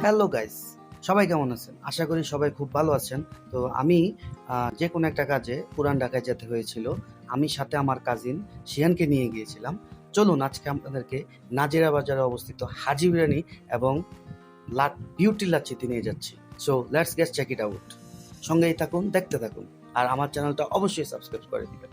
Hello guys, সবাই কেমন আছেন? আশা করি সবাই খুব ভালো আছেন। তো আমি যে কোনো একটা কাজে পুরান ঢাকায় যেতে হয়েছিল। আমি সাথে আমার কাজিন শিহানকে নিয়ে গিয়েছিলাম। চলুন আজকে আপনাদেরকে নাজিরা বাজারে অবস্থিত হাজি বিরিয়ানি এবং বিউটি লাচ্ছিতে নিয়ে যাচ্ছি। So let's get check it out. সঙ্গেই থাকুন, দেখতে থাকুন। আর আমার চ্যানেলটা অবশ্যই সাবস্ক্রাইব করে দিবেন।